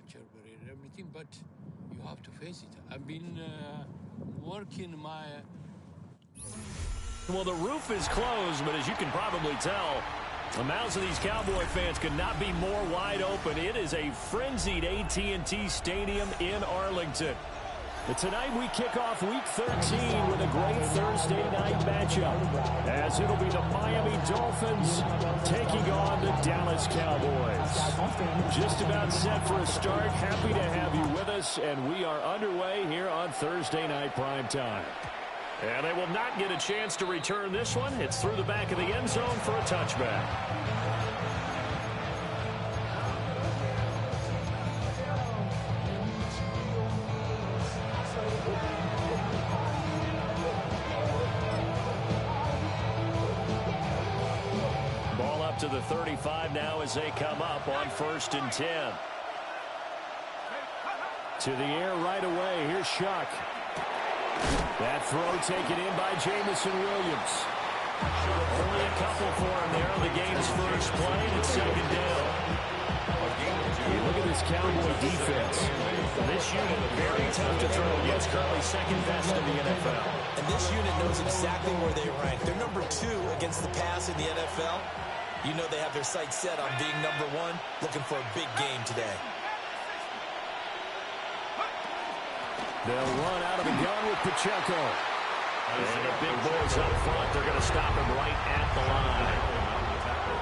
structure, everything, but you have to face it. I've been working my... Well, the roof is closed, but as you can probably tell, the mouths of these Cowboy fans could not be more wide open. It is a frenzied AT&T Stadium in Arlington. But tonight we kick off Week 13 with a great Thursday night matchup, as it'll be the Miami Dolphins taking on the Dallas Cowboys. Just about set for a start. Happy to have you with us, and we are underway here on Thursday Night Primetime. And they will not get a chance to return this one. It's through the back of the end zone for a touchback. Ball up to the 35 now as they come up on 1st and 10. To the air right away. Here's Shuck. That throw taken in by Jamison Williams. Only a couple for him there on the game's first play, and it's 2nd down. Look at this Cowboy defense. This unit very tough to throw against, currently 2nd best in the NFL. And this unit knows exactly where they rank. They're number 2 against the pass in the NFL. You know they have their sights set on being number 1, looking for a big game today. They'll run out of the gun with Pacheco. And the big boys up front, they're going to stop him right at the line.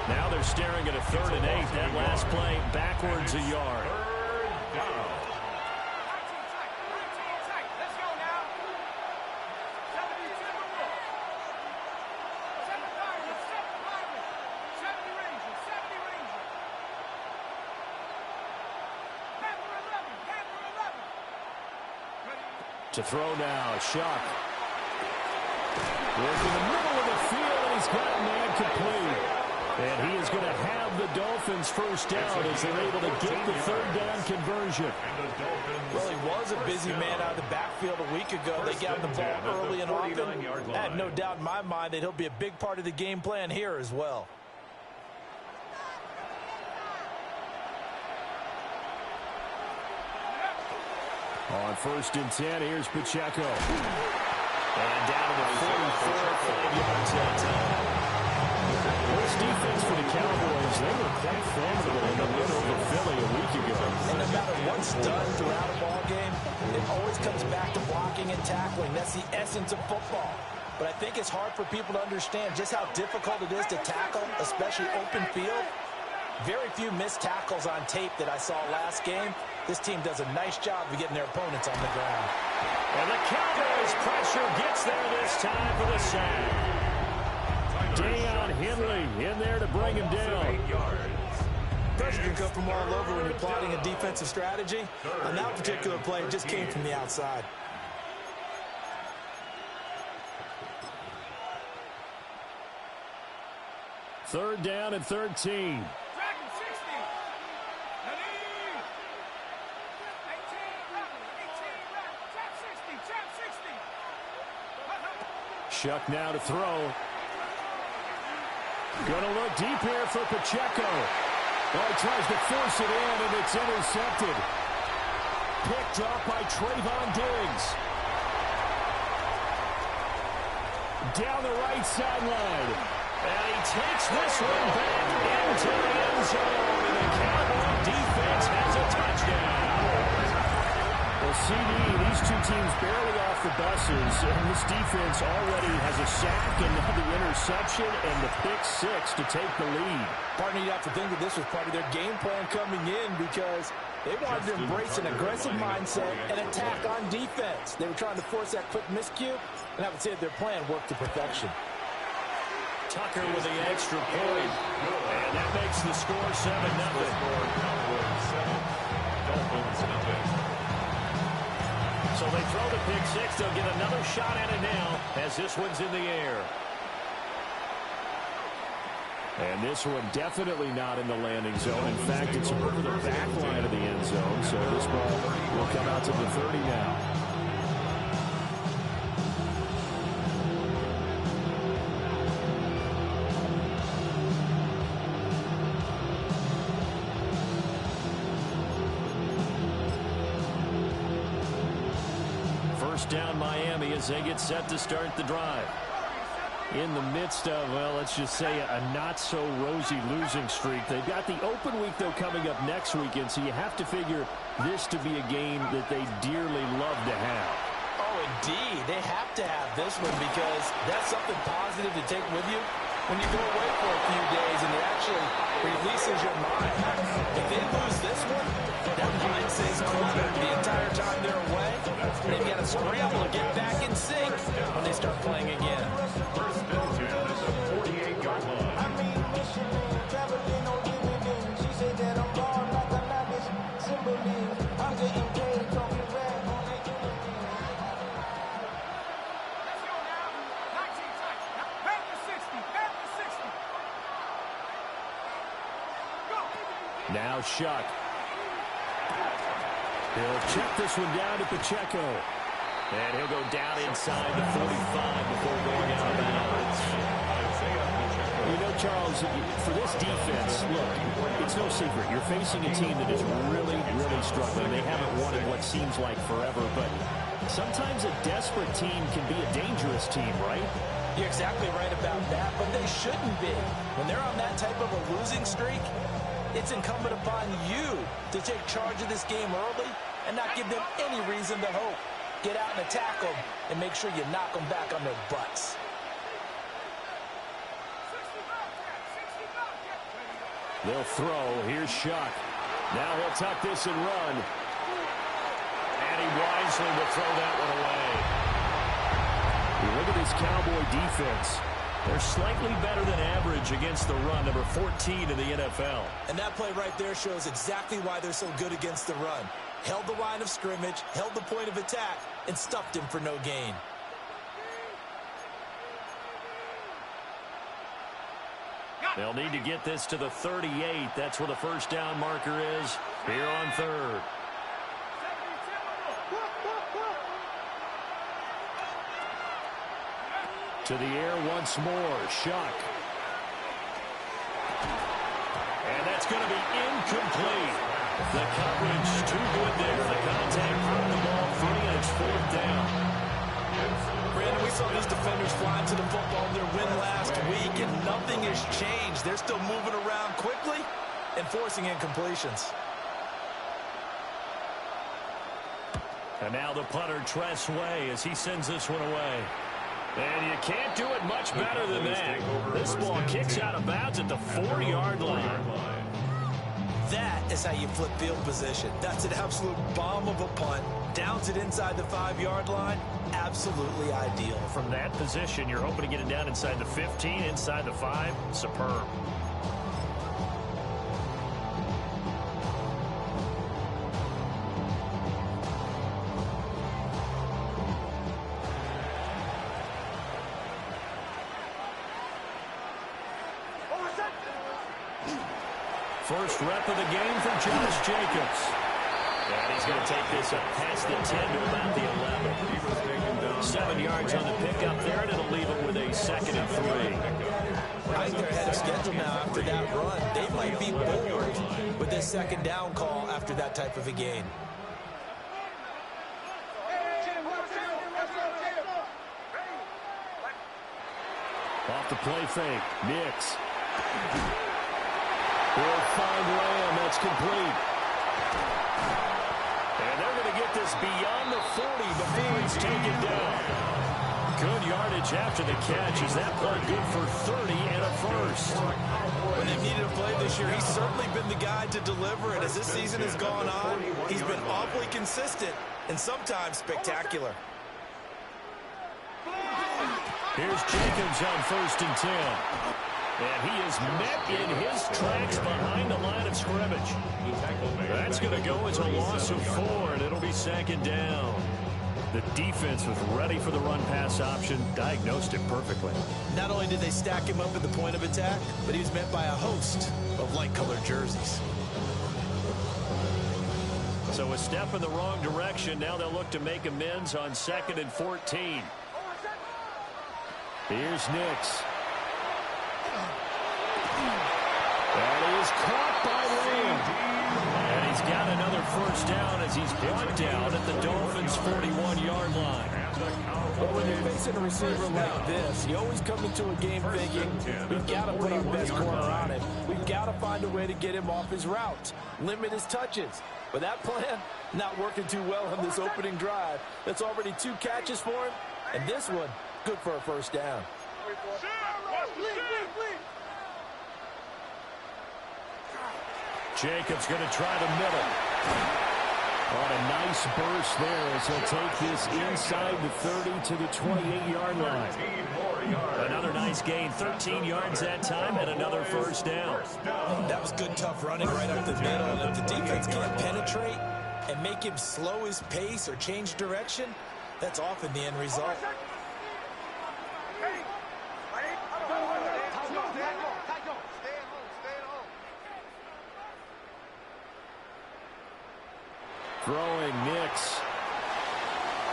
Now they're staring at a 3rd and 8. That last play backwards a yard. To throw now, Shuck. Is in the middle of the field, and he's got a man complete. And he is going to have the Dolphins first down as they're able to get the 3rd down conversion. Well, he was a busy man out of the backfield a week ago. They got him the ball early and often. I have no doubt in my mind that he'll be a big part of the game plan here as well. On 1st and 10, here's Pacheco. And down to the 44, 5 yards that time. This defense for the Cowboys, they were quite formidable in the win over Philly a week ago. And no matter what's done throughout a ball game, it always comes back to blocking and tackling. That's the essence of football. But I think it's hard for people to understand just how difficult it is to tackle, especially open field. Very few missed tackles on tape that I saw last game. This team does a nice job of getting their opponents on the ground. And the Cowboys' pressure gets there this time for the sack. Deion Henley in there to bring him down. Pressure can come from all over when you're plotting a defensive strategy. On that particular play, it just came from the outside. Third down and 13. Shuck now to throw. Going to look deep here for Pacheco. Oh, he tries to force it in, and it's intercepted. Picked up by Trayvon Diggs. Down the right sideline. And he takes this one back into the end zone. And the Cowboy defense has a touchdown. Well, CD, these two teams barely off the buses, and this defense already has a sack and now the interception and the pick 6 to take the lead. Partner, you have to think that this was part of their game plan coming in because they wanted to embrace an aggressive mindset and attack on defense. They were trying to force that quick miscue, and I would say that their plan worked to perfection. Tucker with the extra point, and that makes the score 7-0. So they throw the pick 6. They'll get another shot at it now as this one's in the air. And this one definitely not in the landing zone. In fact, it's over the back line of the end zone. So this ball will come out to the 30 now. first down Miami as they get set to start the drive. In the midst of, well, let's just say a not-so-rosy losing streak. They've got the open week, though, coming up next weekend, so you have to figure this to be a game that they dearly love to have. Oh, indeed. They have to have this one because that's something positive to take with you when you go away for a few days, and it actually releases your mind. If they lose this one, that mind stays cluttered the entire time they're away. They've got to scramble to get back in sync when they start playing again. Now Shuck. He'll check this one down to Pacheco. And he'll go down inside the 45 before going out of bounds. You know, Charles, for this defense, look, it's no secret. You're facing a team that is really, really struggling. They haven't won in what seems like forever, but sometimes a desperate team can be a dangerous team, right? You're exactly right about that, but they shouldn't be. When they're on that type of a losing streak, it's incumbent upon you to take charge of this game early and not give them any reason to hope. Get out and attack them and make sure you knock them back on their butts. They'll throw. Here's Shuck. Now he'll tuck this and run. And he wisely will throw that one away. You look at this Cowboy defense. They're slightly better than average against the run, number 14 in the NFL. And that play right there shows exactly why they're so good against the run. Held the line of scrimmage, held the point of attack, and stuffed him for no gain. They'll need to get this to the 38. That's where the first down marker is here on third. To the air once more. Shuck. And that's going to be incomplete. The coverage too good there. The contact from the ball free, and it's fourth down. Brandon, we saw these defenders flying to the football in their win last week, and nothing has changed. They're still moving around quickly and forcing incompletions. And now the punter, Tress Way, as he sends this one away. And you can't do it much better than that. This ball kicks out of bounds at the 4-yard line. That is how you flip field position. That's an absolute bomb of a punt. Downs it inside the 5-yard line. Absolutely ideal. From that position, you're hoping to get it down inside the 15, inside the 5. Superb. First rep of the game for Josh Jacobs. And he's going to take this up past the 10 to about the 11. 7 yards on the pickup there, and it'll leave it with a 2nd and 3. I think they're ahead of schedule now after that run. They might be bored with this second down call after that type of a gain. Off the play fake. Nix. He'll find Lamb. That's complete. And they're going to get this beyond the 40 before he's taken down. Good yardage after the catch. Is that play good for 30 and a first? When they've needed a play this year, he's certainly been the guy to deliver. And as this season has gone on, he's been awfully consistent and sometimes spectacular. Here's Jacobs on 1st and 10. And he is met in his tracks behind the line of scrimmage. That's going to go as a loss of 4, and it'll be 2nd down. The defense was ready for the run-pass option, diagnosed it perfectly. Not only did they stack him up at the point of attack, but he was met by a host of light-colored jerseys. So a step in the wrong direction. Now they'll look to make amends on 2nd and 14. Here's Nix. And he is caught by Lamb. And he's got another first down as he's brought down at the Dolphins' 41-yard line. Well, when you're facing a receiver like this, you always come into a game thinking, we've got to put our best corner on him. We've got to find a way to get him off his route, limit his touches. But that plan, not working too well on this opening drive. That's already 2 catches for him, and this one, good for a first down. Jacobs going to try the middle. On a nice burst there as he'll take this inside the 30 to the 28-yard line. Another nice gain, 13 yards that time, and another first down. That was good, tough running right up the middle. And if the defense can't penetrate and make him slow his pace or change direction, that's often the end result. Throwing Nix.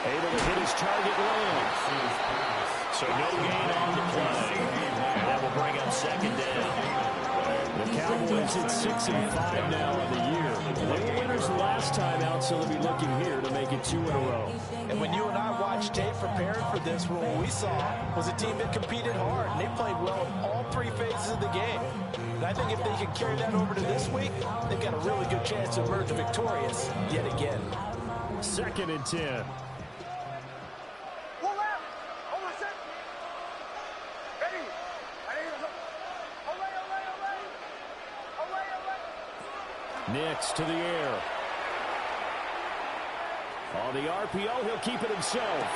Able to hit his target long. So no gain on the play. And that will bring up second down. The Cowboys at 6-5 now on the year. They were winners last time out, so they'll be looking here to make it 2 in a row. And when you and I watched tape preparing for this, what we saw was a team that competed hard, and they played well in all 3 phases of the game. And I think if they can carry that over to this week, they've got a really good chance to emerge victorious yet again. 2nd and 10. Nix to the air. On the RPO, he'll keep it himself.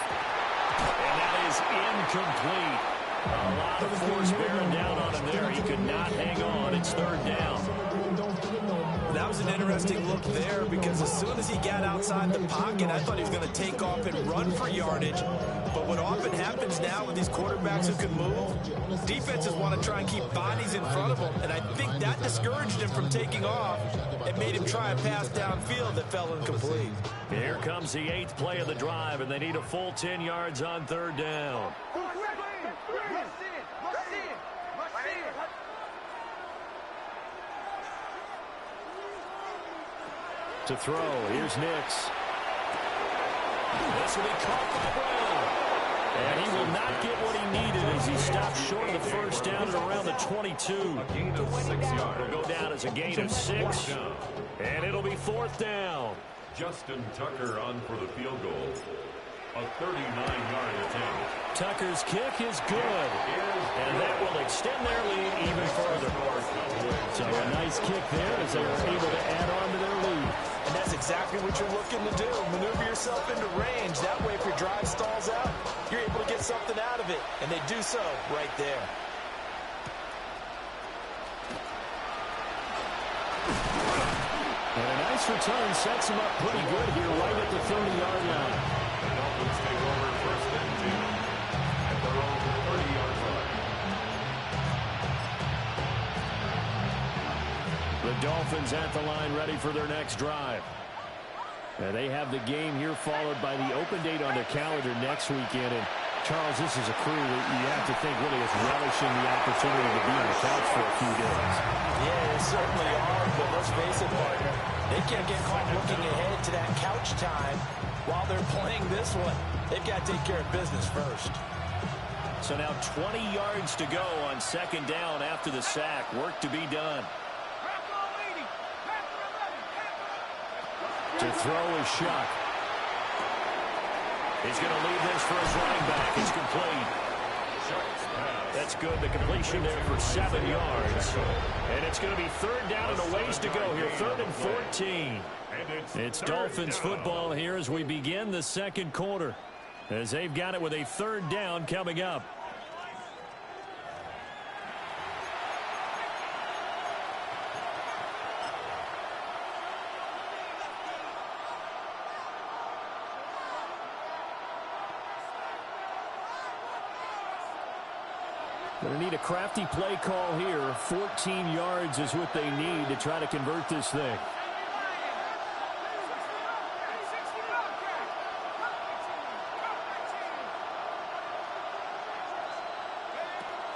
And that is incomplete. A lot of force bearing down on him there. He could not hang on. It's 3rd down. That was an interesting look there because as soon as he got outside the pocket, I thought he was going to take off and run for yardage. But what often happens now with these quarterbacks who can move, defenses want to try and keep bodies in front of them. And I think that discouraged him from taking off and made him try a pass downfield that fell incomplete. Here comes the 8th play of the drive, and they need a full 10 yards on 3rd down. To throw, here's Nix. This will be caught by Brown. And he will not get what he needed as he stopped short of the first down at around the 22. A gain of 6 yards. It'll go down as a gain of 6. And it'll be 4th down. Justin Tucker on for the field goal. A 39-yard attempt. Tucker's kick is good. And that will extend their lead even further. So a nice kick there as they were able to add on to their lead. And that's exactly what you're looking to do. Maneuver yourself into range. That way, if your drive stalls out, you're able to get something out of it. And they do so right there. And a nice return sets him up pretty good here right at the 30-yard line. The Dolphins take over 1st and 10 at their own 30-yard line. The Dolphins at the line ready for their next drive. And they have the game here followed by the open date on their calendar next weekend. And Charles, this is a crew that you have to think really is relishing the opportunity to be on the couch for a few days. Yeah, they certainly are, but let's face it, partner. They can't get caught looking ahead to that couch time while they're playing this one. They've got to take care of business first. So now 20 yards to go on 2nd down after the sack. Work to be done. To throw is Shuck. He's going to leave this for his running back. It's complete. That's good. The completion there for 7 yards. And it's going to be 3rd down and a ways to go here. 3rd and 14. It's Dolphins football here as we begin the 2nd quarter. As they've got it with a 3rd down coming up. Going to need a crafty play call here. 14 yards is what they need to try to convert this thing.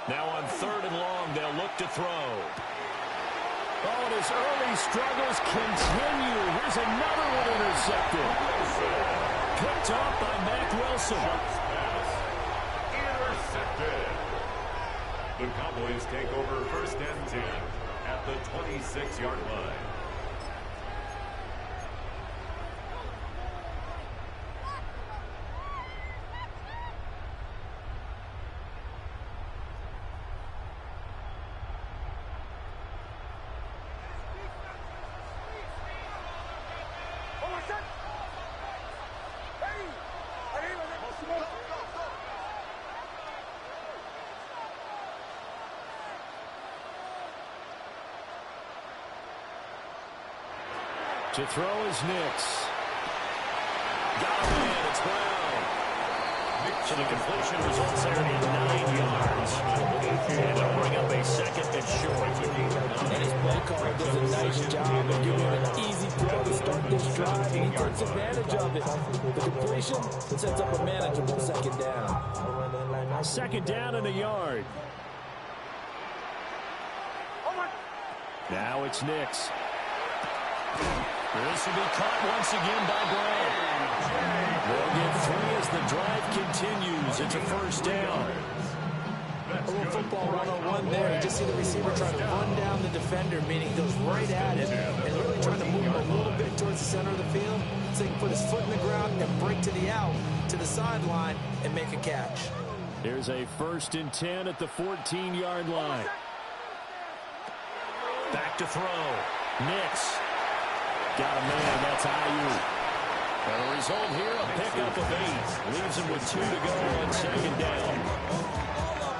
Now on 3rd and long, they'll look to throw. Oh, and his early struggles continue. Here's another one intercepted. Picked off by Mack Wilson. Intercepted. The Cowboys take over 1st and 10 at the 26-yard line. To throw is Nix. Got a man, it's Brown. So the completion results there in 9 yards. And they'll bring up a 2nd and short. And his play caller does a nice job of giving him an easy throw to start this drive, and he takes advantage of it. The completion sets up a manageable 2nd down. 2nd down and a yard. Now it's Nix. This will be caught once again by Brown. They'll get 3 as the drive continues. It's a 1st down. A little football 101 there. You just see the receiver trying to run down the defender, meaning he goes right at it and really trying to move him a little bit towards the center of the field so he can put his foot in the ground and break to the out, to the sideline, and make a catch. Here's a 1st and 10 at the 14-yard line. Back to throw. Nix. Got a man, that's Ayuk. And the result here, a pickup of 8. Leaves him with 2 to go on 2nd down.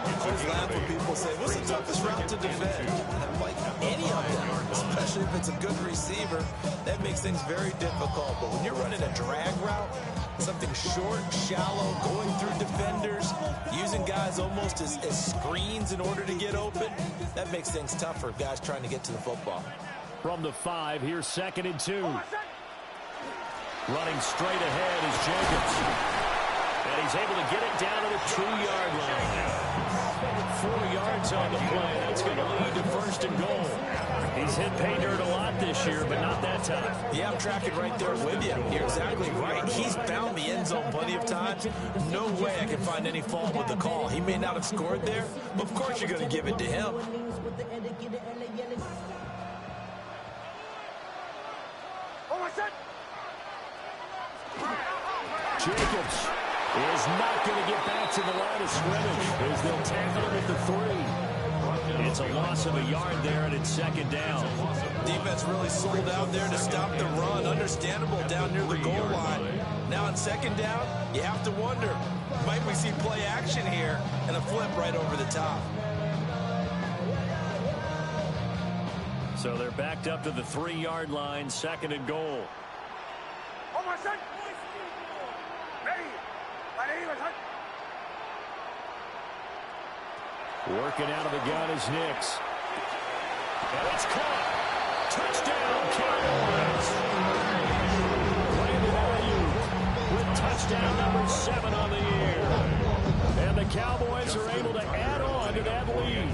I always laugh when people say, what's the toughest route to defend? And I'm like, any of them, especially if it's a good receiver, that makes things very difficult. But when you're running a drag route, something short, shallow, going through defenders, using guys almost as screens in order to get open, that makes things tough for guys trying to get to the football. From the 5, here's 2nd and 2. Running straight ahead is Jacobs. And he's able to get it down to the 2-yard line. 4 yards on the play. That's going to lead to 1st and goal. He's hit pay dirt a lot this year, but not that time. Yeah, I'm tracking right there with you. You're exactly right. He's found the end zone plenty of times. No way I can find any fault with the call. He may not have scored there, but of course you're going to give it to him. Jacobs is not going to get back to the line of scrimmage as they'll tackle him at the 3. It's a loss of a yard there, and it's 2nd down. Defense really sold out there to stop the run. Understandable down near the goal line. Now on 2nd down, you have to wonder, might we see play action here and a flip right over the top? So they're backed up to the 3-yard line, 2nd and goal. Working out of the gun is Nix. And it's caught. Touchdown, Cowboys. Brandon Ayuk with touchdown number 7 on the year. And the Cowboys are able to add on to that lead.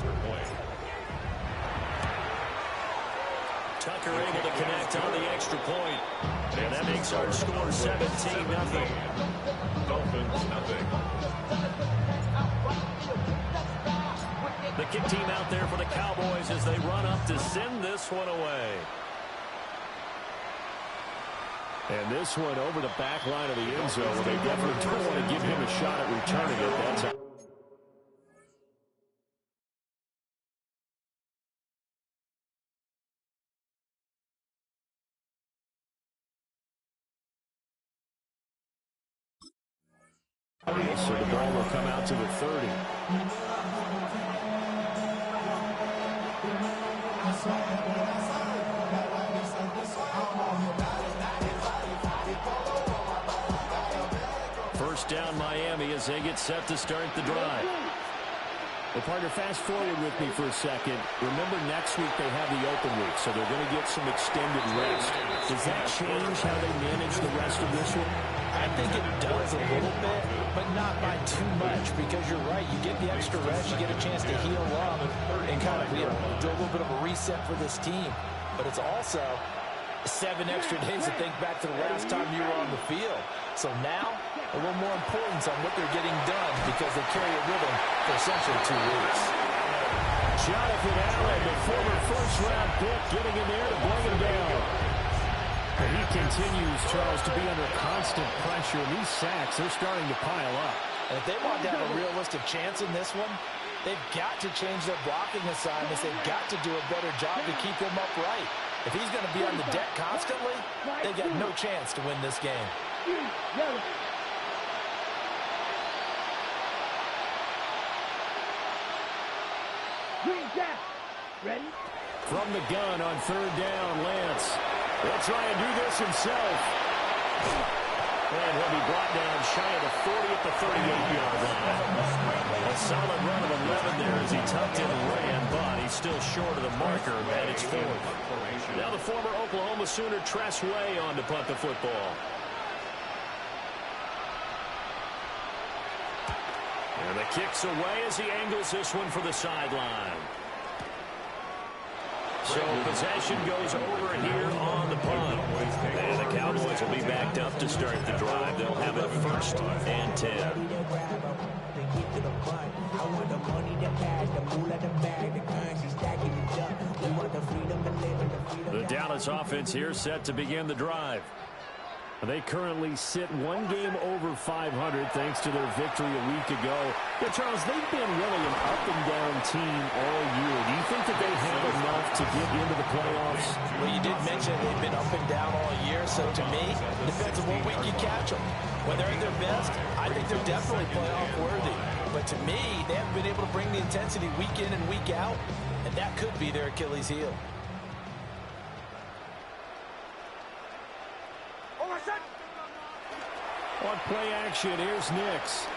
Tucker able to connect on the extra point. And that makes our score 17-0. Dolphins, nothing. The kick team out there for the Cowboys as they run up to send this one away. And this one over the back line of the end zone. They definitely don't want to give him a shot at returning it. That's a so the ball will come out to the 30. First down Miami as they get set to start the drive. Well, partner, fast forward with me for a second. Remember, next week they have the open week, so they're going to get some extended rest. Does that change how they manage the rest of this one? I think it does a little bit, but not by too much, because you're right. You get the extra rest, you get a chance to heal up and kind of, do a little bit of a reset for this team. But it's also 7 extra days to think back to the last time you were on the field. So now, a little more importance on what they're getting done, because they carry a rhythm for essentially 2 weeks. Jonathan Allen, the former first-round pick, getting in there to bring him down. And he continues, Charles, to be under constant pressure. And these sacks, they're starting to pile up. And if they want to have a realistic chance in this one, they've got to change their blocking assignments. They've got to do a better job to keep him upright. If he's going to be on the deck constantly, they got no chance to win this game. Ready? From the gun on 3rd down, Lance will try and do this himself. And he'll be brought down shy of the 40 at the 38-yard line. A solid run of 11 there as he tucked in and ran, but he's still short of the marker, and it's 4th. Now the former Oklahoma Sooner Tress Way on to punt the football. And the kick's away as he angles this one for the sideline. So possession goes over here on the punt. And the Cowboys will be backed up to start the drive. They'll have it 1st and 10. The Dallas offense here set to begin the drive. They currently sit 1 game over 500 thanks to their victory a week ago. But, Charles, they've been really an up-and-down team all year. Do you think that they have enough to get into the playoffs? Well, you did mention they've been up and down all year, so to me, it depends on what week you catch them. When they're at their best, I think they're definitely playoff worthy. But to me, they haven't been able to bring the intensity week in and week out, and that could be their Achilles heel. On play action, here's Nix.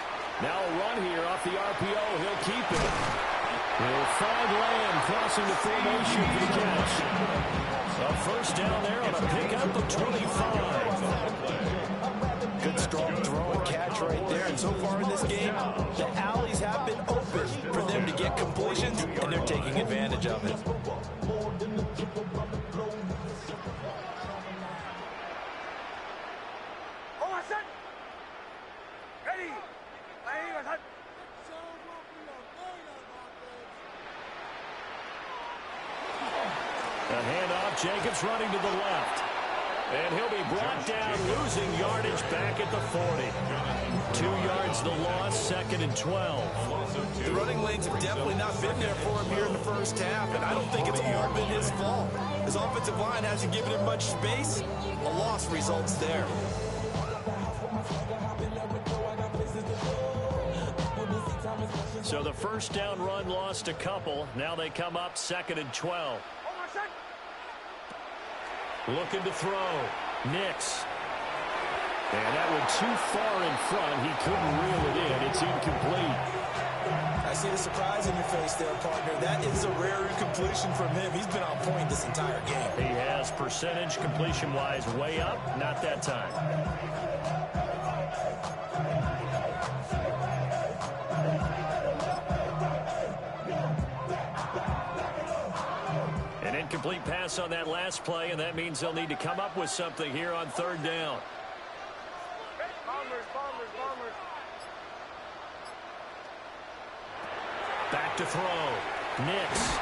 Now a run here off the RPO. He'll keep it. He'll find Lamb crossing the formation for the catch. A 1st down there on a pickup of 25. Good strong throw and catch right there. And so far in this game, the alleys have been open for them to get completions, and they're taking advantage of it. A handoff, Jacobs running to the left. And he'll be brought down, losing yardage back at the 40. 2 yards the loss, 2nd and 12. The running lanes have definitely not been there for him here in the first half, and I don't think it's all been his fault. His offensive line hasn't given him much space. A loss results there. So the 1st down run lost a couple. Now they come up 2nd and 12. Looking to throw. Nix. And that one too far in front. He couldn't reel it in. It's incomplete. I see the surprise in your face there, partner. That is a rare incompletion from him. He's been on point this entire game. He has percentage completion-wise way up. Not that time. An incomplete pass on that last play, and that means they'll need to come up with something here on 3rd down. Back to throw. Nix.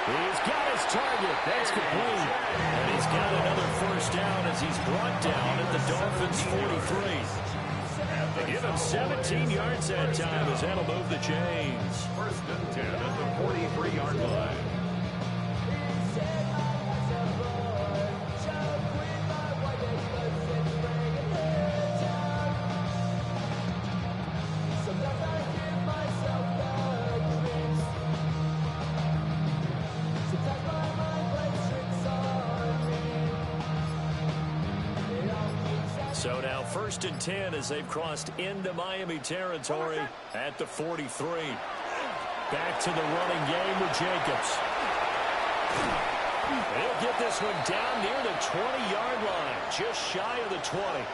He's got his target. That's complete. And he's got another 1st down as he's brought down at the Dolphins' 43. They give him 17 yards that time as that'll move the chains. 1st and 10 at the 43-yard line. So now 1st and 10 as they've crossed into Miami territory at the 43. Back to the running game with Jacobs. He'll get this one down near the 20-yard line, just shy of the 20.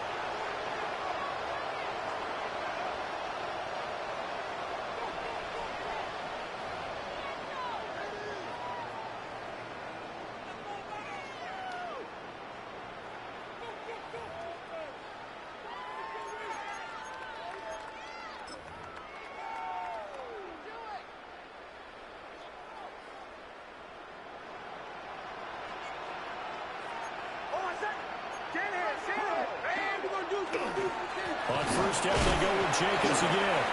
On first down, they go with Jacobs again.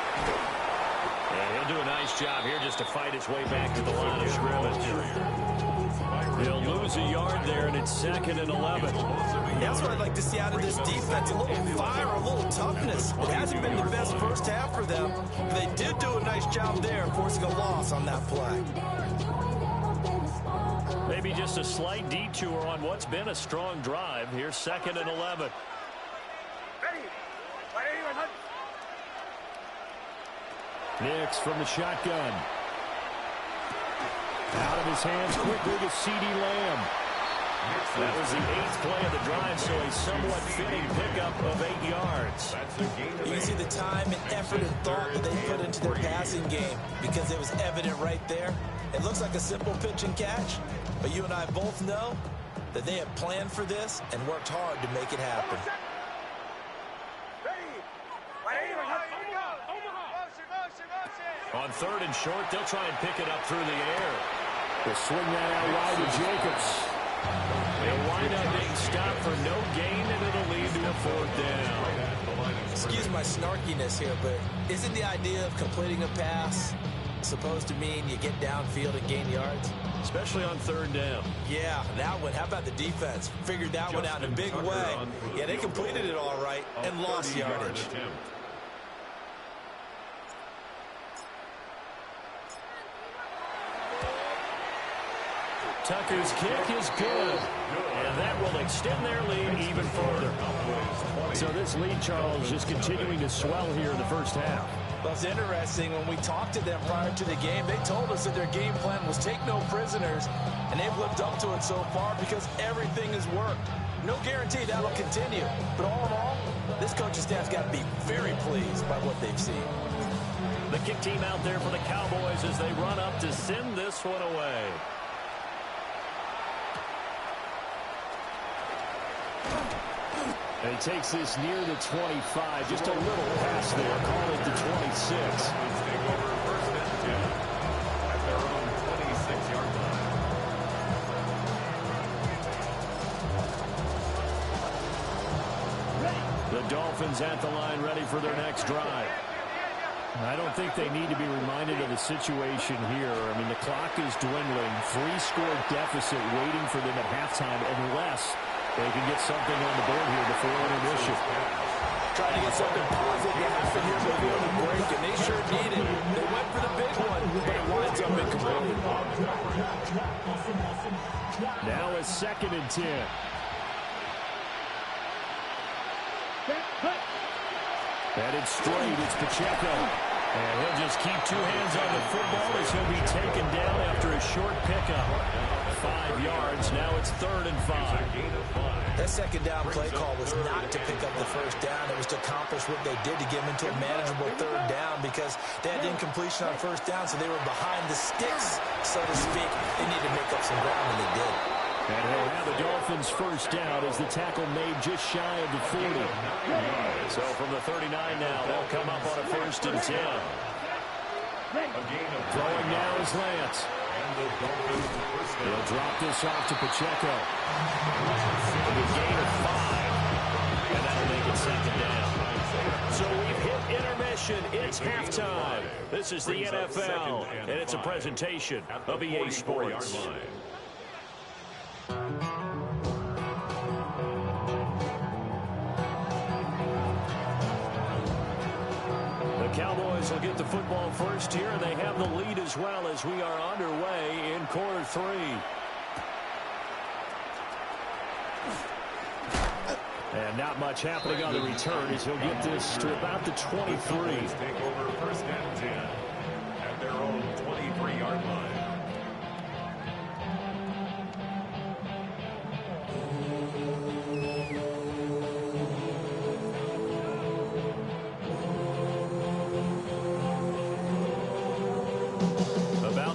And he'll do a nice job here just to fight his way back to the line of scrimmage. He'll lose a yard there, and it's 2nd and 11. That's what I'd like to see out of this defense. A little fire, a little toughness. It hasn't been the best first half for them, but they did do a nice job there, forcing a loss on that play. Maybe just a slight detour on what's been a strong drive. Here's 2nd and 11. Nix from the shotgun. Out of his hands quickly to C.D. Lamb. That was the 8th play of the drive, so a somewhat fitting pickup of 8 yards. You can see the time and effort and thought that they put into their passing game because it was evident right there. It looks like a simple pitch and catch, but you and I both know that they have planned for this and worked hard to make it happen. On 3rd and short, they'll try and pick it up through the air. They'll swing that out wide to Jacobs. They'll wind up being stopped for no gain, and it'll lead to a 4th down. Excuse my snarkiness here, but isn't the idea of completing a pass supposed to mean you get downfield and gain yards? Especially on 3rd down. Yeah, that one. How about the defense? Figured that one out in a big way. Yeah, they completed it all right and lost yardage. Tucker's kick is good, and that will extend their lead even further. So this lead, Charles, just continuing to swell here in the first half. Well, it's interesting. When we talked to them prior to the game, they told us that their game plan was take no prisoners, and they've lived up to it so far because everything has worked. No guarantee that'll continue, but all in all, this coaching staff's got to be very pleased by what they've seen. The kick team out there for the Cowboys as they run up to send this one away. And he takes this near the 25. Just a little pass there. Call it the 26. Take over 1st and 10 at their own 26-yard line. The Dolphins at the line, ready for their next drive. I don't think they need to be reminded of the situation here. I mean, the clock is dwindling. 3-score deficit waiting for them at halftime unless they can get something on the board here before intermission. Trying to get something positive to happen here before the break, and they sure need it. They went for the big one, but it winds up incomplete. Now it's 2nd and 10. Headed straight, it's Pacheco. And he'll just keep 2 hands on the football as he'll be taken down after a short pickup. 5 yards, now it's 3rd and 5. That second down play call was not to pick up the first down. It was to accomplish what they did to get them into a manageable 3rd down because they had incompletion on first down, so they were behind the sticks, so to speak. They needed to make up some ground, and they did. And he'll have the Dolphins first down as the tackle made just shy of the 40. So from the 39 now, they'll come up on a 1st and 10. Throwing now is Lance. He'll drop this off to Pacheco. A gain of 5. And that'll make it 2nd down. So we've hit intermission. It's halftime. This is the NFL, and it's a presentation of EA Sports. The Cowboys will get the football first here, and they have the lead as well as we are underway in quarter 3. And not much happening on the return as he'll get this to about the 23. Take over 1st and 10 at their own 23-yard line.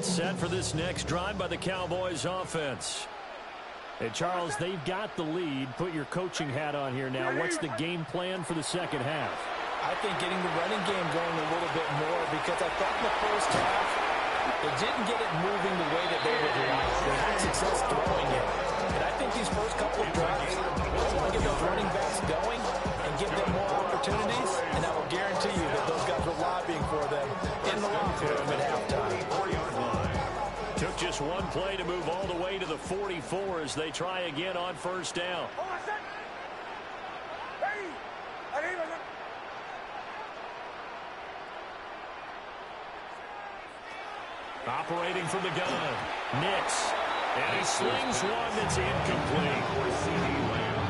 Set for this next drive by the Cowboys offense. Hey, Charles, they've got the lead. Put your coaching hat on here now. What's the game plan for the second half? I think getting the running game going a little bit more because I thought in the first half they didn't get it moving the way that they would like. They had success throwing it. And I think these first couple of drives, they want to get those running backs going and give them play to move all the way to the 44 as they try again on first down. Operating from the gun, Nix. And he slings one that's incomplete.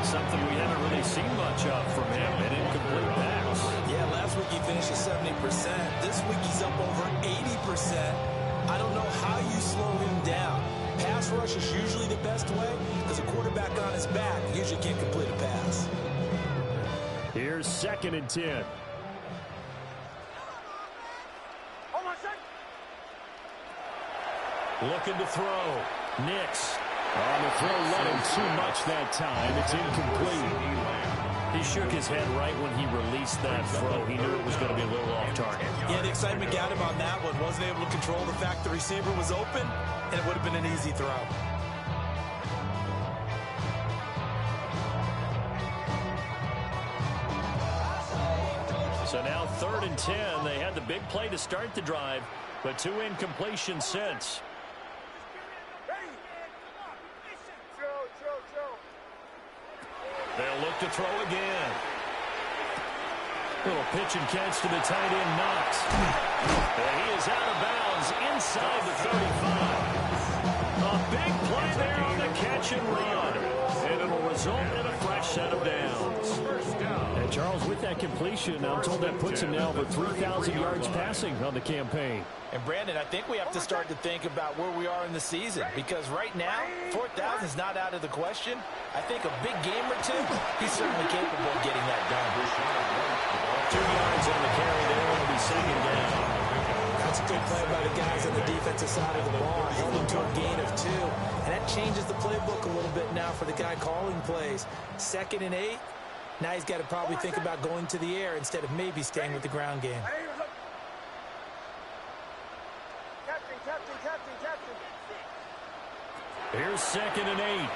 Something we haven't really seen much of from him, an incomplete pass. Yeah, last week he finished at 70%. This week he's up over 80%. I don't know how you slow him down. Pass rush is usually the best way because a quarterback on his back usually can't complete a pass. Here's 2nd and 10. Looking to throw. Nix. On the throw, running too much that time. It's incomplete. He shook his head right when he released that throw. He knew it was going to be a little off target. Yeah, the excitement got him on that one. Wasn't able to control the fact the receiver was open, and it would have been an easy throw. So now 3rd and 10. They had the big play to start the drive, but 2 incompletions since. They'll look to throw again. Little pitch and catch to the tight end, Knox. And he is out of bounds inside the 35. A big play there on the catch and run. And it'll result in a fresh set of downs. And Charles, with that completion, I'm told that puts him now over 3,000 yards passing on the campaign. And Brandon, I think we have to start to think about where we are in the season, because right now, 4,000 is not out of the question. I think a big game or two, he's certainly capable of getting that done. 2 yards on the carry there, and it'll be 2nd down. That's a good play by the guys on the defensive side of the ball. Held him to a gain of 2. And that changes the playbook a little bit now for the guy calling plays. 2nd and 8. Now he's got to probably think about going to the air instead of maybe staying with the ground game. Here's 2nd and 8.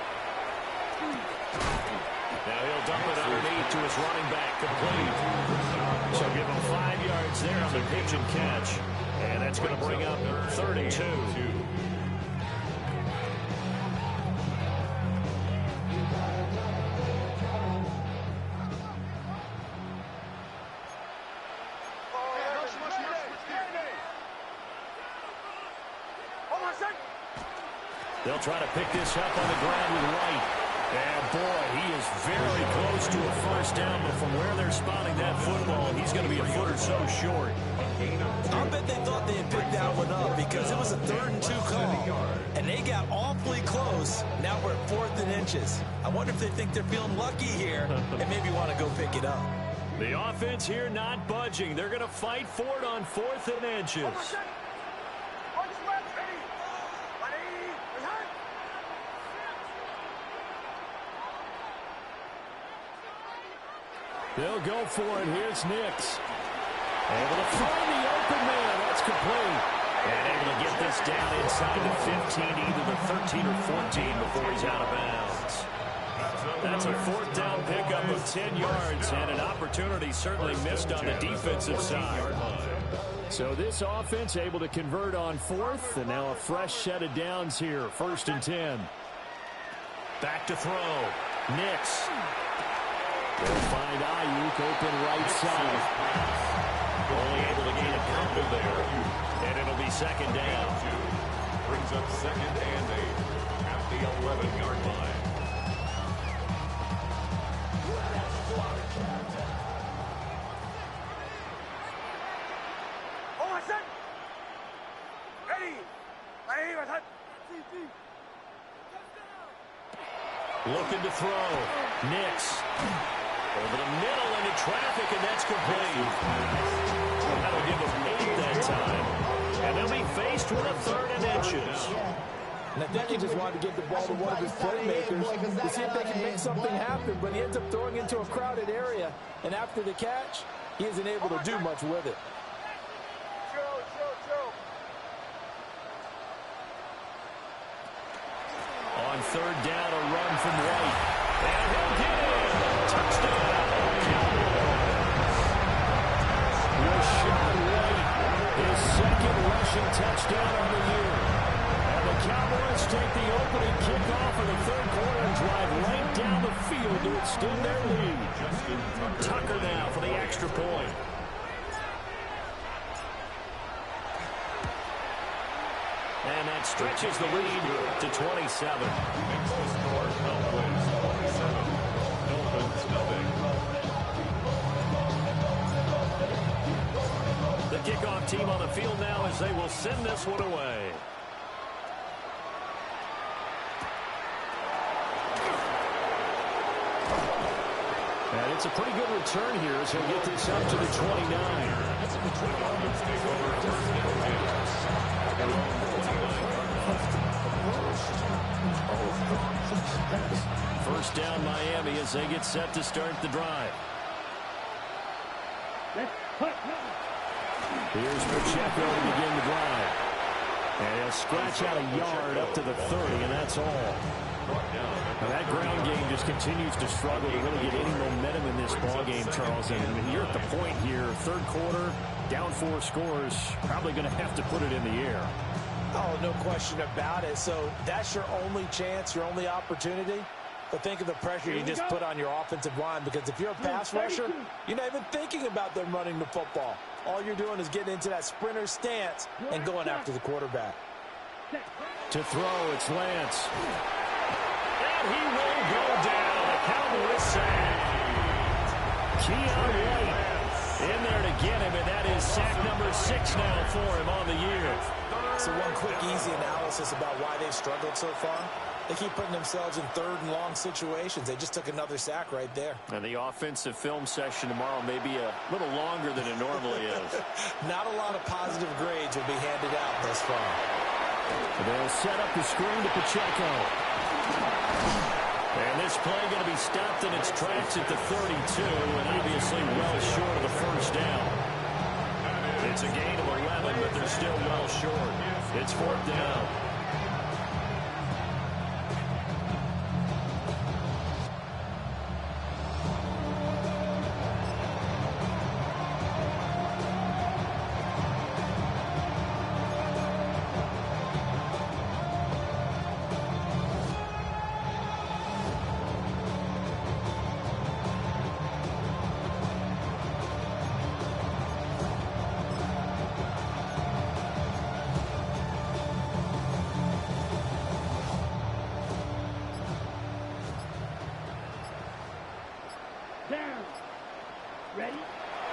Now he'll dump it underneath to his running back, complete. So give him 5 yards there on the pitch and catch. And that's going to bring up 3rd and 2. They'll try to pick this up on the ground with Wright. And, boy, he is very close to a first down, but from where they're spotting that football, he's going to be a foot or so short. I'll bet they thought they had picked that one up because it was a 3rd and 2 call, and they got awfully close. Now we're at 4th and inches. I wonder if they think they're feeling lucky here and maybe want to go pick it up. The offense here not budging. They're going to fight for it on 4th and inches. They'll go for it. Here's Nix. Able to find the open man. That's complete. And able to get this down inside the 15, either the 13 or 14 before he's out of bounds. That's a 4th down pickup of 10 yards and an opportunity certainly missed on the defensive side. So this offense able to convert on 4th, and now a fresh set of downs here. 1st and 10. Back to throw. Nix. They'll find Ayuk open right side. Only able to gain a couple there. And it'll be 2nd down. Brings up 2nd and 8 at the 11-yard line. Looking to throw. Nix. Over the middle into traffic, and that's complete. That'll give them 8 that time. And they'll be faced with a 3rd and inches. And I think he just wanted to give the ball to one of his playmakers to see if they can make something happen, but he ends up throwing into a crowded area, and after the catch, he isn't able to do much with it. On 3rd down, a run from White. And he'll get in. Touchdown. Rashad White, his 2nd rushing touchdown on the year. And the Cowboys take the opening kickoff of the third quarter and drive right down the field to extend their lead. Tucker now for the extra point. And that stretches the lead to 27. Makes the score Cowboys 27. Dolphins nothing. The kickoff team on the field now as they will send this one away. And it's a pretty good return here as he'll get this up to the 29. Dolphins take over first and 10. First down Miami as they get set to start the drive. Here's Pacheco to begin the drive. And he'll scratch out a yard up to the 30, and that's all. Now that ground game just continues to struggle to really get any momentum in this ball game, Charles. And I mean, you're at the point here, third quarter, down 4 scores, probably going to have to put it in the air. Oh, no question about it. So that's your only chance, your only opportunity. But think of the pressure you just put on your offensive line, because if you're a pass rusher, you're not even thinking about them running the football. All you're doing is getting into that sprinter stance and going after the quarterback. To throw, it's Lance. And he will go down. The Cowboys sack. Keon White in there to get him, and that is sack number 6 now for him on the year. So one quick, easy analysis about why they've struggled so far. They keep putting themselves in third and long situations. They just took another sack right there. And the offensive film session tomorrow may be a little longer than it normally is. Not a lot of positive grades will be handed out thus far. They'll set up the screen to Pacheco. And this play going to be stopped in its tracks at the 32, and obviously well short of the first down. It's a gain of 11, but they're still well short. It's 4th down.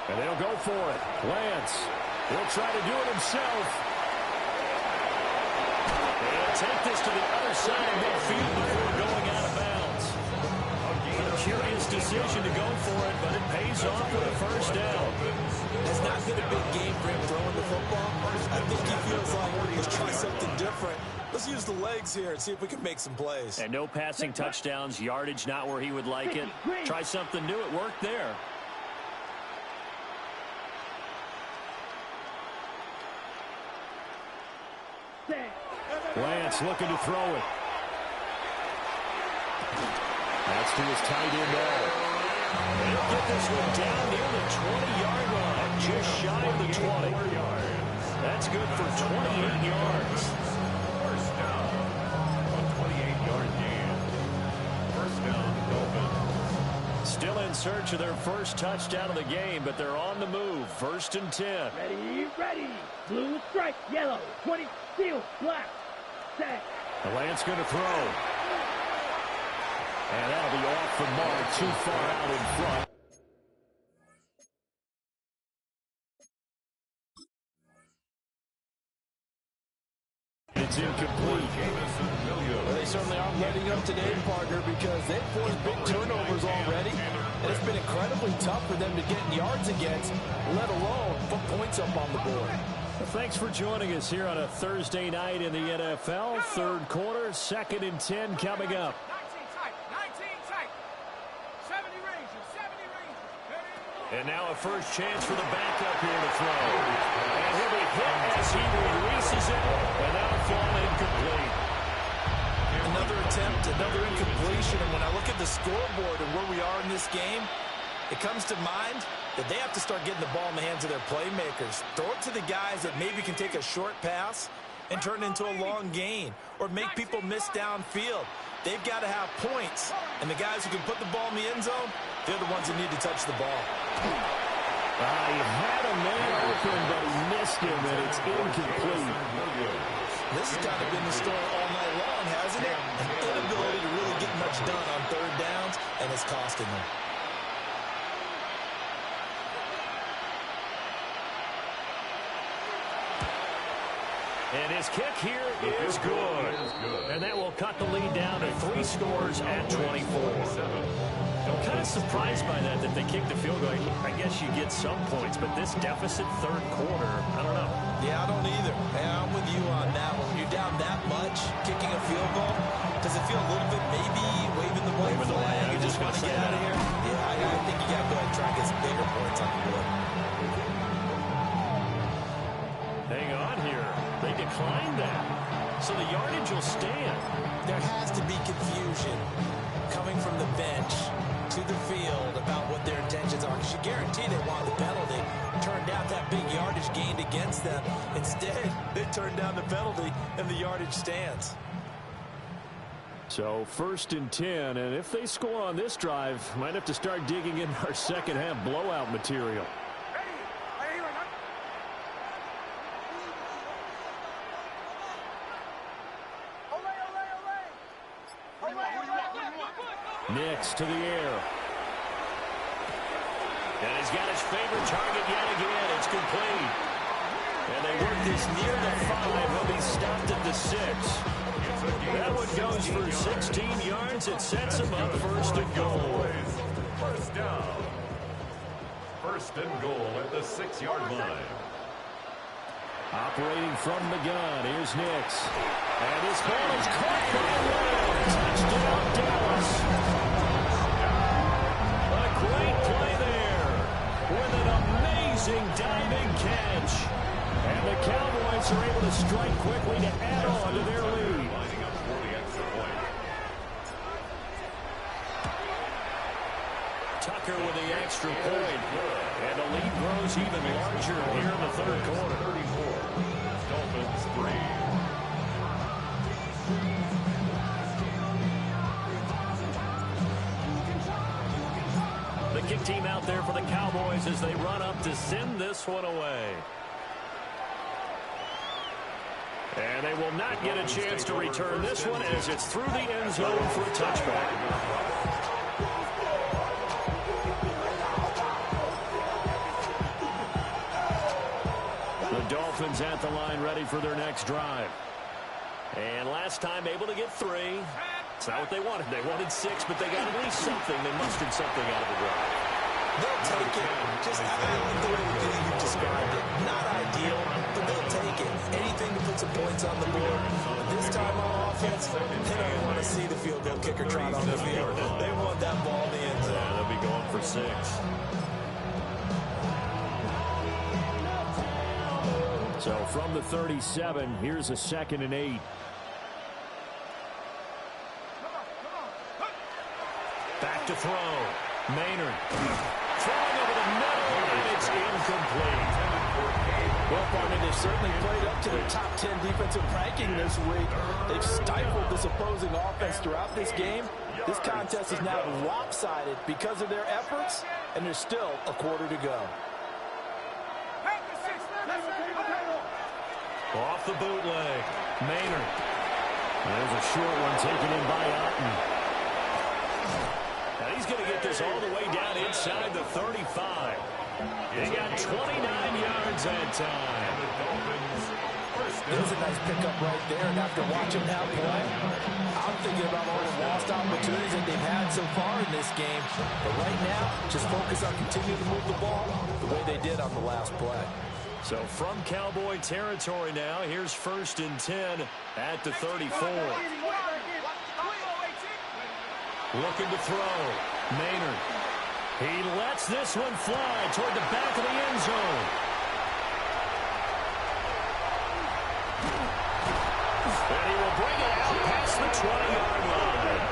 And they'll go for it. Lance will try to do it himself. They'll take this to the other side of midfield before going out of bounds. A curious decision to go for it, but it pays off with a first down. It's not been a big game for him throwing the football. I think he feels like, let's try something different. Let's use the legs here and see if we can make some plays. And no passing touchdowns, yardage not where he would like it. Try something new. It worked there. Lance looking to throw it. That's to his tight end all. He'll get this one down near the 20-yard line, just shy of the 20. That's good for 28 yards. First down. A 28-yard gain. First down, Dolphins. Still in search of their first touchdown of the game, but they're on the move. 1st and 10. Ready. Blue stripe, yellow, 20, steel, black. Set. The Lance going to throw. And that'll be off the mark, too far out in front. It's incomplete. Well, they certainly aren't letting up today, partner, because they've forced big turnovers already, and it's been incredibly tough for them to get yards against, let alone put points up on the board. Well, thanks for joining us here on a Thursday night in the NFL. Third quarter, 2nd and 10 coming up. 19 tight. 70 ranges. And now a first chance for the backup here to throw. And he'll be hit as he releases it, and that'll fall incomplete. Another attempt, another incompletion, and when I look at the scoreboard and where we are in this game, it comes to mind that they have to start getting the ball in the hands of their playmakers. Throw it to the guys that maybe can take a short pass and turn it into a long gain or make people miss downfield. They've got to have points, and the guys who can put the ball in the end zone, they're the ones that need to touch the ball. He had a man open, but he missed him, and it's incomplete. This has kind of been the story all night long, hasn't it? An inability to really get much done on third downs, and it's costing them. And his kick here is good. And that will cut the lead down to 3 scores at 24. I'm kind of surprised by that they kicked the field goal. I guess you get some points, but this deficit third quarter, I don't know. Yeah, I don't either. And I'm with you on that one. When you're down that much, kicking a field goal, does it feel a little bit maybe waving the white flag? You just want to get out of here? Yeah, I think you got to go ahead and try and get some bigger points on the board. Hang on here. They declined that. So the yardage will stand. There has to be confusion coming from the bench to the field about what their intentions are. Because you guarantee they want the penalty. Turned out that big yardage gained against them. Instead, they turned down the penalty and the yardage stands. So 1st and 10, and if they score on this drive, might have to start digging in our second half blowout material. Nix to the air. And he's got his favorite target yet again. It's complete. And they work this near the 5. He'll be stopped at the 6. That one goes for 16 yards. It sets him up 1st and goal. First down. 1st and goal at the 6-yard line. Operating from the gun, here's Nix. And his ball is caught by Lamb. Touchdown, Dallas. A great play there with an amazing diving catch. And the Cowboys are able to strike quickly to add on to their lead. Lining up for the extra point. Tucker with the extra point. And the lead grows even larger here in the third quarter. 34. Dolphins 3. The kick team out there for the Cowboys as they run up to send this one away. And they will not get a chance to return this one as it's through the end zone for a touchback. The Dolphins at the line ready for their next drive. And last time able to get 3. It's not what they wanted. They wanted 6, but they got at least something. They mustered something out of the drive. They'll take it. Just I like the way you described it. Not ideal, but they'll take it. Anything to put some points on the board. But this time on offense, they don't want to see the field goal kicker trot on the field. They want that ball in the end zone. Yeah, they'll be going for 6. So from the 37, here's a 2nd and 8. Back to throw. Maynard. Throwing over the middle, and it's incomplete. Well, Barney, they've certainly played up to their top 10 defensive ranking this week. They've stifled this opposing offense throughout this game. This contest is now lopsided because of their efforts, and there's still a quarter to go. Off the bootleg. Maynard. There's a short one taken in by Otten. Now he's going to get this all the way down inside the 35. He got 29 yards that time. There's a nice pickup right there, and after watching that play, I'm thinking about all the lost opportunities that they've had so far in this game. But right now, just focus on continuing to move the ball the way they did on the last play. So from Cowboy territory now, here's 1st and 10 at the 34. Looking to throw. Maynard. He lets this one fly toward the back of the end zone. And he will bring it out past the 20-yard line.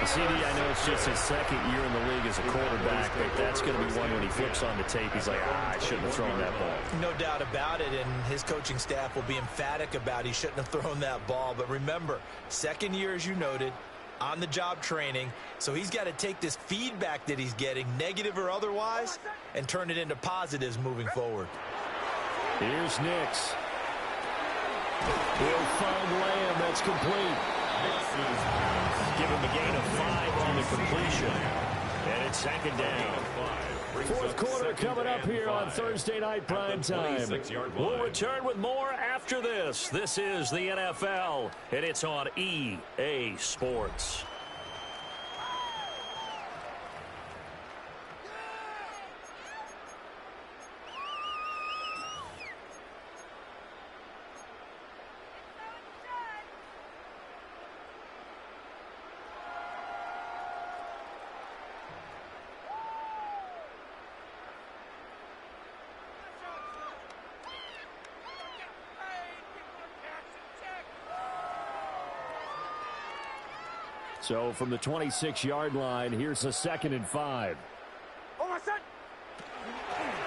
CD, I know it's just his second year in the league as a quarterback, but that's going to be one when he flips on the tape. He's like, I shouldn't have thrown that ball. No doubt about it, and his coaching staff will be emphatic about he shouldn't have thrown that ball. But remember, second year, as you noted, on-the-job training, so he's got to take this feedback that he's getting, negative or otherwise, and turn it into positives moving forward. Here's Nix. He'll find Lamb. That's complete. Give him a gain of 5 on the completion. And it's second down. Fourth quarter coming up here on Thursday Night Primetime. We'll return with more after this. This is the NFL, and it's on EA Sports. So from the 26-yard line, here's a 2nd and 5.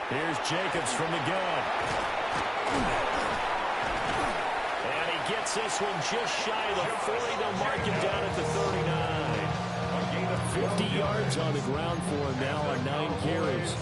Here's Jacobs from the gun. And he gets this one just shy of the 40. They'll mark him down at the 39. 50 yards on the ground for him now on 9 carries.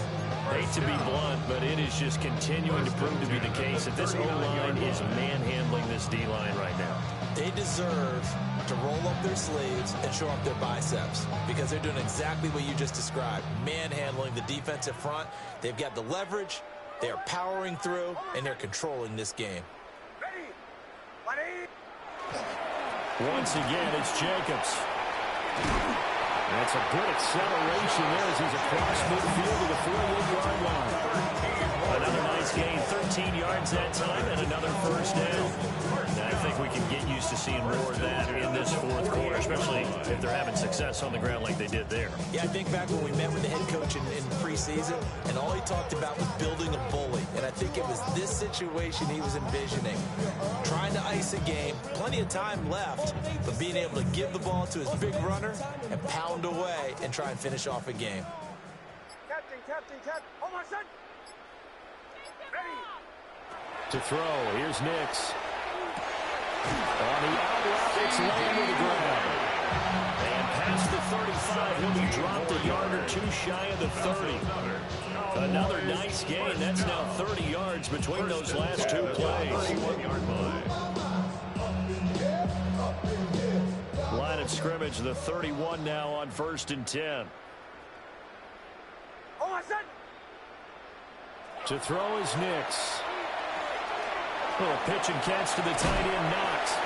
Hate to be blunt, but it is just continuing to prove to be the case that this O-line is manhandling this D-line right now. They deserve to roll up their sleeves and show up their biceps because they're doing exactly what you just described, manhandling the defensive front. They've got the leverage, they are powering through, and they're controlling this game. Once again, it's Jacobs. That's a good acceleration there as he's across midfield to the 48-yard line. Another nice gain, 13 yards that time, and another first down. And I think we can get used to seeing more of that in this fourth quarter, especially if they're having success on the ground like they did there. Yeah, I think back when we met with the head coach in preseason, and all he talked about was building a bully. And I think it was this situation he was envisioning. Trying to ice a game, plenty of time left, but being able to give the ball to his big runner and pound away and try and finish off a game. Captain, hold on, son. To throw, here's Nix. On the out route, it's Lamb to the ground. And past the 35, he'll be dropped a yard or two shy of the 30. Another nice gain. That's now 30 yards between those last two plays. Line of scrimmage, the 31 now on 1st and 10. To throw is Nix. Little pitch and catch to the tight end, Knox.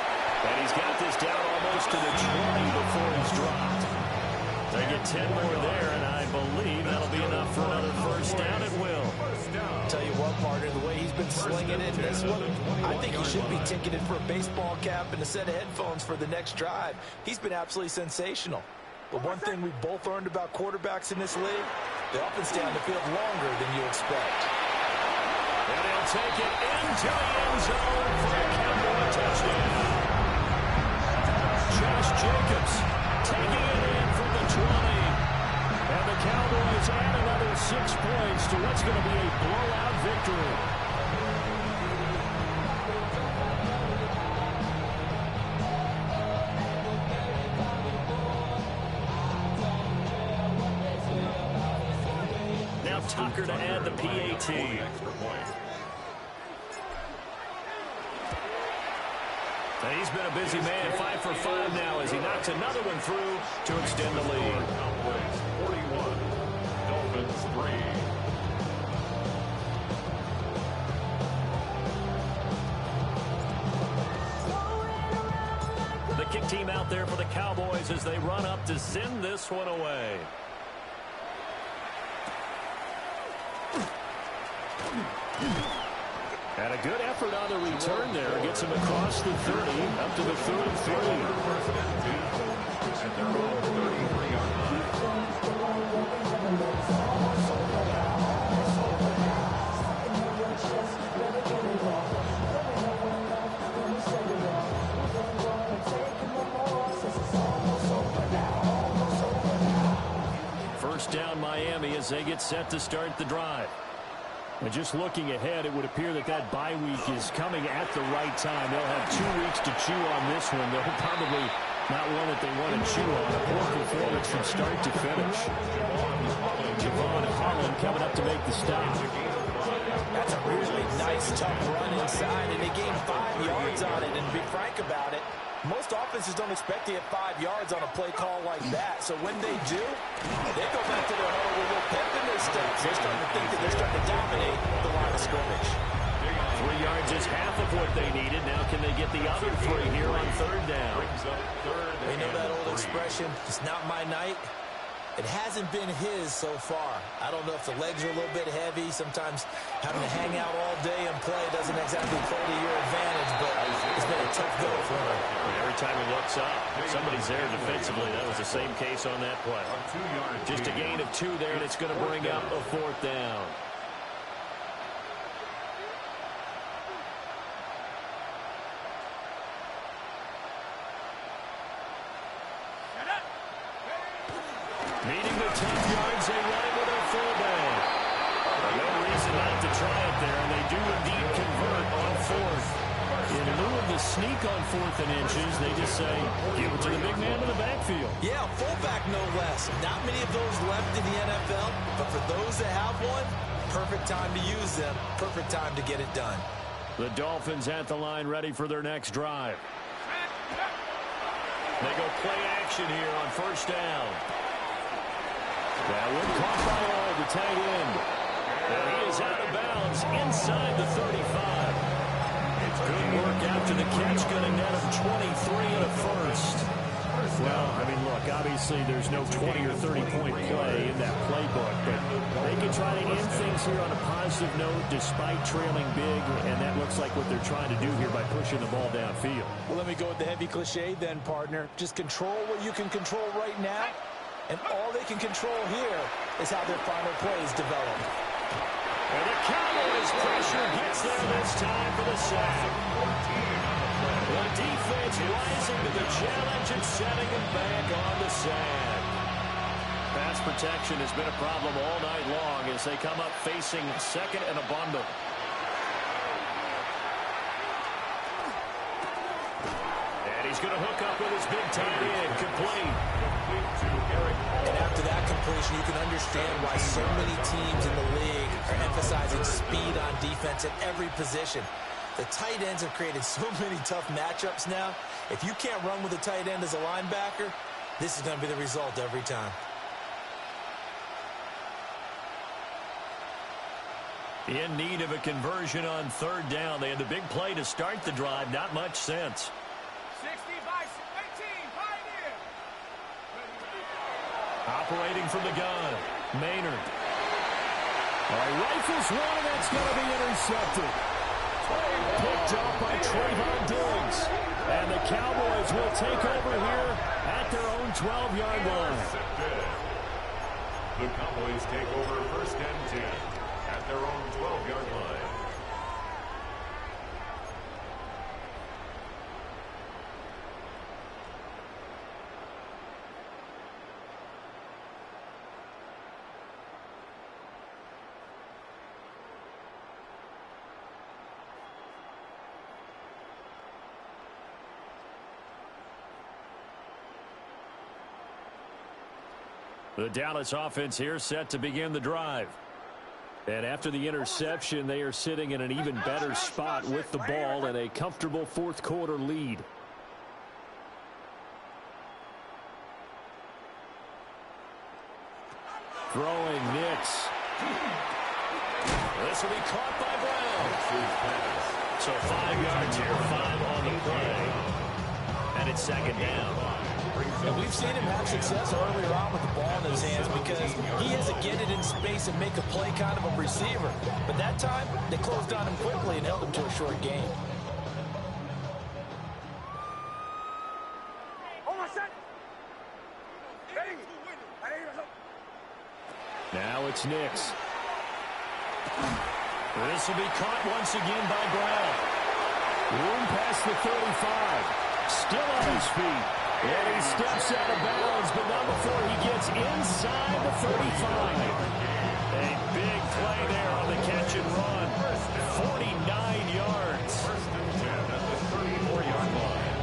And he's got this down almost to the 20 before he's dropped. They get 10 more there, and I believe that'll be enough for another first down. It will. Tell you what, partner, the way he's been slinging it in this one, I think he should be ticketed for a baseball cap and a set of headphones for the next drive. He's been absolutely sensational. But one thing we both learned about quarterbacks in this league, they often stay on the field longer than you expect. And he'll take it into the end zone for a Cowboy touchdown. Josh Jacobs taking it in from the 20. And the Cowboys add another 6 points to what's going to be a blowout victory. Now Tucker to add the PAT. And he's been a busy man, 5 for 5 now as he knocks another one through to extend the lead. Cowboys 41, Dolphins 3. The kick team out there for the Cowboys as they run up to send this one away. And a good effort on the return there. Gets him across the 30, up to the 33. And they're on 33-yard line. as they get set to start the drive. And just looking ahead, it would appear that that bye week is coming at the right time. They'll have 2 weeks to chew on this one. They'll probably not one that they want to chew on. A poor performance from start to finish. Javon Holland coming up to make the stop. That's a really nice, tough run inside, and they gained 5 yards on it. And to be frank about it, most offenses don't expect to get 5 yards on a play call like that. So when they do, they go back to their huddle with a little pep in their steps. They're starting to think that they're starting to dominate the line of scrimmage. 3 yards is half of what they needed. Now can they get the other 3 here on third down? They know that old expression, it's not my night. It hasn't been his so far. I don't know if the legs are a little bit heavy. Sometimes having to hang out all day and play doesn't exactly play to your advantage, but it's been a tough go for him. Every time he looks up, somebody's there defensively. That was the same case on that play. Just a gain of 2 there, and it's going to bring up a 4th down. Meeting the tough yards, they run it with a fullback. No reason not to try it there, and they do indeed convert on 4th. In lieu of the sneak on 4th and inches, they just say, give it to the big man in the backfield. Yeah, fullback no less. Not many of those left in the NFL, but for those that have one, perfect time to use them, perfect time to get it done. The Dolphins at the line ready for their next drive. They go play action here on 1st down. That one caught by all, the tight end. And he is out of bounds inside the 35. Good work after the catch, going to net him 23 and a first. Well, I mean, look, obviously there's no 20 or 30-point play in that playbook, but they can try to end things here on a positive note despite trailing big, and that looks like what they're trying to do here by pushing the ball downfield. Well, let me go with the heavy cliche then, partner. Just control what you can control right now. And all they can control here is how their final plays develop. And the Cowboys pressure gets there this time for the sack. The defense rising to the challenge and setting them back on the sack. Pass protection has been a problem all night long as they come up facing 2nd and a bundle. And he's going to hook up with his big tight end, complete. And after that completion, you can understand why so many teams in the league are emphasizing speed on defense at every position. The tight ends have created so many tough matchups now. If you can't run with a tight end as a linebacker, this is going to be the result every time. In need of a conversion on 3rd down. They had the big play to start the drive. Not much sense. 60 by 18, Pioneer. Operating from the gun, Maynard. Rifles one, and that's going to be intercepted. Picked up by Trayvon Diggs. And the Cowboys will take over here at their own 12-yard line. The Cowboys take over 1st and 10 at their own 12-yard line. The Dallas offense here set to begin the drive. And after the interception, they are sitting in an even better spot with the ball and a comfortable 4th quarter lead. Throwing Nix. This will be caught by Brown. So 5 yards here, 5 on the play. And it's 2nd down. And we've seen him have success earlier on with the ball in his hands because he has to get it in space and make a play kind of a receiver. But that time, they closed on him quickly and held him to a short game. Now it's Nix. This will be caught once again by Brown. Room past the 35. Still on his feet. And he steps out of bounds, but not before he gets inside the 35. A big play there on the catch and run. 49 yards. First and 10 at the 34-yard line.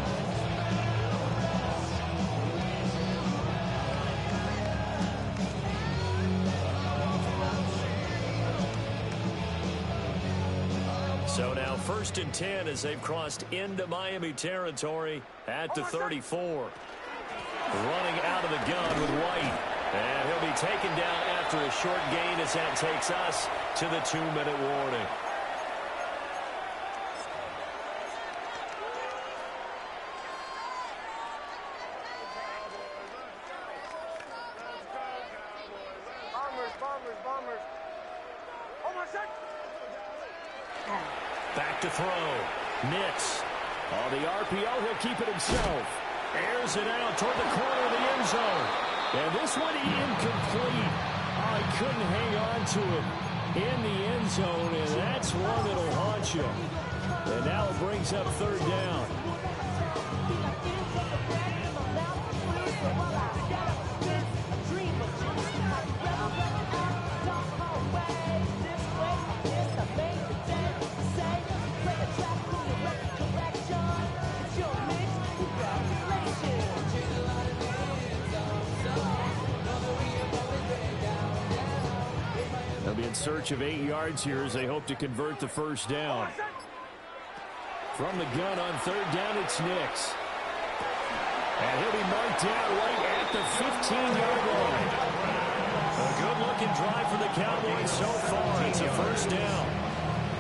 So now first and 10 as they've crossed into Miami territory at the 34. Running out of the gun with White. And he'll be taken down after a short gain as that takes us to the 2-minute warning. Back to throw. Nix. On the RPO, he'll keep it himself. Airs it out toward the corner of the end zone. And this one incomplete. Oh, he couldn't hang on to it in the end zone, and that's one that'll haunt you. And now it brings up third down. They'll be in search of 8 yards here as they hope to convert the first down. From the gun on third down, it's Nix. And he'll be marked down right at the 15-yard line. A good-looking drive for the Cowboys so far. It's a first down.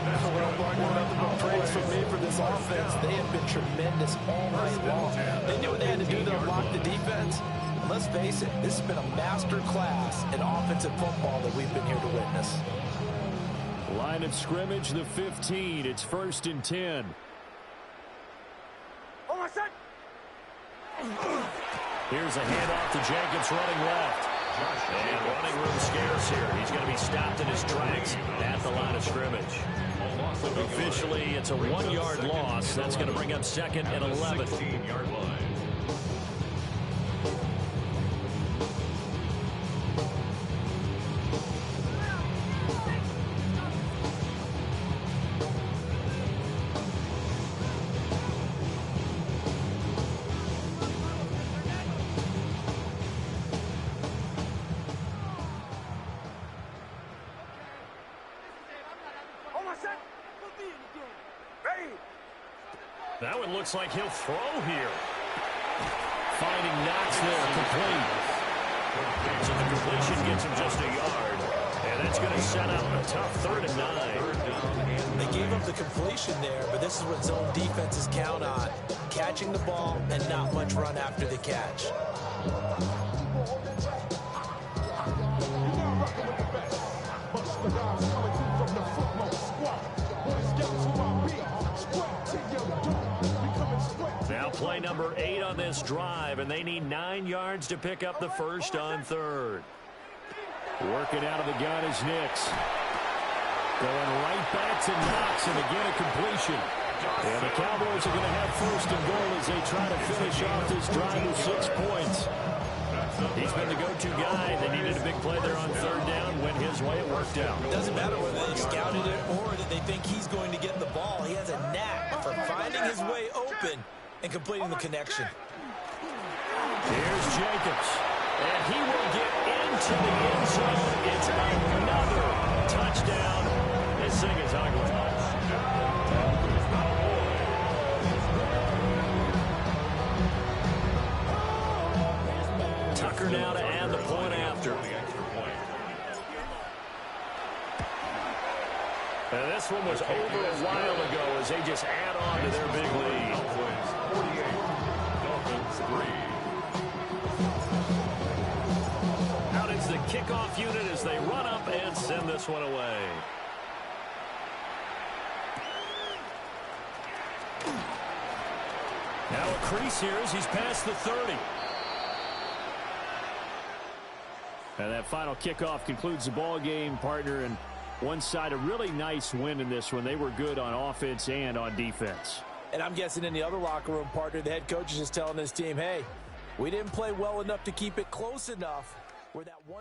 Well, nothing but praise from me for this offense. They have been tremendous all night long. They knew what they had to do to unlock the defense. And let's face it, this has been a master class in offensive football that we've been here to witness. Line of scrimmage, the 15. It's first and 10. Here's a handoff to Jenkins running left. And running room scarce here. He's going to be stopped in his tracks at the line of scrimmage. Officially, it's a 1-yard loss. That's going to bring up second and 11. 16-yard line. That one looks like he'll throw here. Finding Knox there, complete. So the completion gets him just a yard. And that's going to set up a tough 3rd and 9. They gave up the completion there, but this is what zone defenses count on. Catching the ball and not much run after the catch. Now play number 8 on this drive, and they need 9 yards to pick up the first on 3rd. Working out of the gun is Nix. Going right back to Knox, and again a completion. And the Cowboys are going to have first and goal as they try to finish off this drive with 6 points. He's been the go-to guy. They needed a big play there on 3rd down. Went his way, it worked out. It doesn't matter whether they scouted it or that they think he's going to get the ball. He has a knack for finding his way open and completing the connection. Here's Jacobs. And he will get into the end zone. It's another touchdown. This thing is ugly. Tucker now to add the point after. And this one was over a while ago as they just add on to their big lead. 48, Dolphins 3. Out is the kickoff unit as they run up and send this one away. Now a crease here as he's past the 30. And that final kickoff concludes the ball game, partner. And one side, a really nice win in this one. They were good on offense and on defense. And I'm guessing in the other locker room, partner, the head coach is just telling this team, hey, we didn't play well enough to keep it close enough where that one